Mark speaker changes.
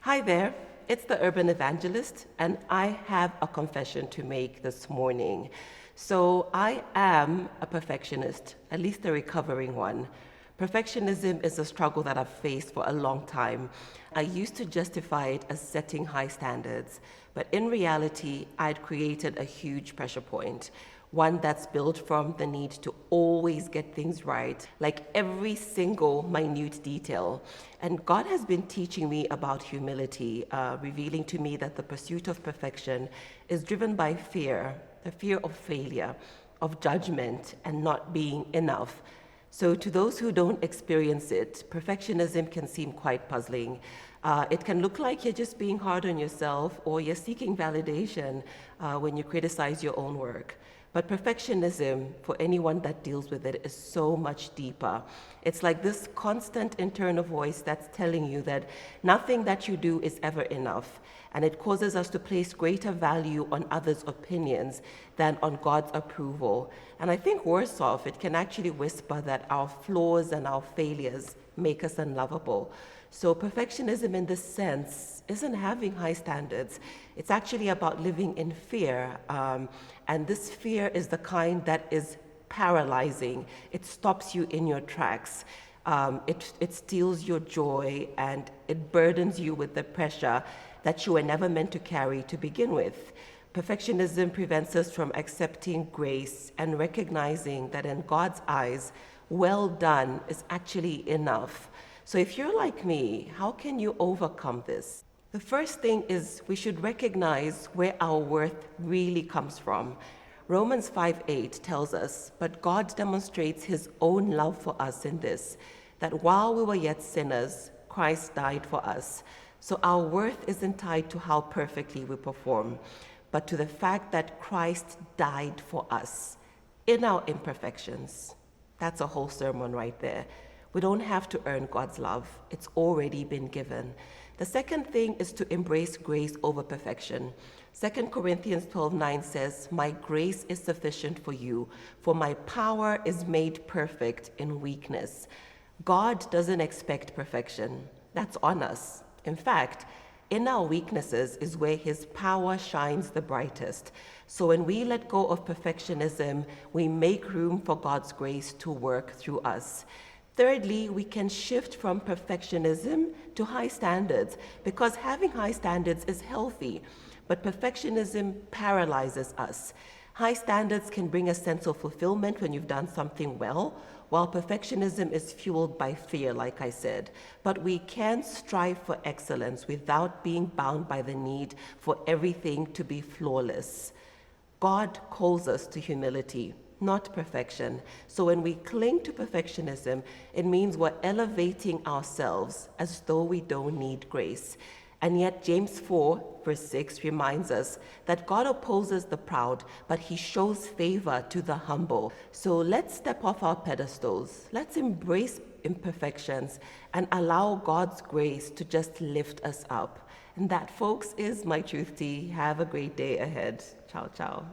Speaker 1: Hi there, it's the Urban Evangelist, and I have a confession to make this morning. So, I am a perfectionist, at least a recovering one. Perfectionism is a struggle that I've faced for a long time. I used to justify it as setting high standards, but in reality, I'd created a huge pressure point. One that's built from the need to always get things right, like every single minute detail. And God has been teaching me about humility, revealing to me that the pursuit of perfection is driven by fear, the fear of failure, of judgment, and not being enough. So, to those who don't experience it, perfectionism can seem quite puzzling. It can look like you're just being hard on yourself or you're seeking validation when you criticize your own work. But perfectionism, for anyone that deals with it, is so much deeper. It's like this constant internal voice that's telling you that nothing that you do is ever enough. And it causes us to place greater value on others' opinions than on God's approval. And I think worse off, it can actually whisper that our flaws and our failures make us unlovable. So perfectionism in this sense isn't having high standards. It's actually about living in fear. And this fear is the kind that is paralyzing. It stops you in your tracks. It steals your joy and it burdens you with the pressure that you were never meant to carry to begin with. Perfectionism prevents us from accepting grace and recognizing that in God's eyes, well done is actually enough. So if you're like me, how can you overcome this? The first thing is we should recognize where our worth really comes from. Romans 5:8 tells us, "But God demonstrates his own love for us in this, that while we were yet sinners, Christ died for us." So our worth isn't tied to how perfectly we perform, but to the fact that Christ died for us in our imperfections. That's a whole sermon right there. We don't have to earn God's love. It's already been given. The second thing is to embrace grace over perfection. 2 Corinthians 12:9 says, "My grace is sufficient for you, for my power is made perfect in weakness." God doesn't expect perfection. That's on us. In fact, in our weaknesses is where his power shines the brightest. So when we let go of perfectionism, we make room for God's grace to work through us. Thirdly, we can shift from perfectionism to high standards because having high standards is healthy, but perfectionism paralyzes us. High standards can bring a sense of fulfillment when you've done something well, while perfectionism is fueled by fear, like I said. But we can strive for excellence without being bound by the need for everything to be flawless. God calls us to humility, not perfection. So when we cling to perfectionism, it means we're elevating ourselves as though we don't need grace. And yet James 4:6 reminds us that God opposes the proud, but he shows favor to the humble. So let's step off our pedestals. Let's embrace imperfections and allow God's grace to just lift us up. And that, folks, is my truth tea. Have a great day ahead. Ciao, ciao.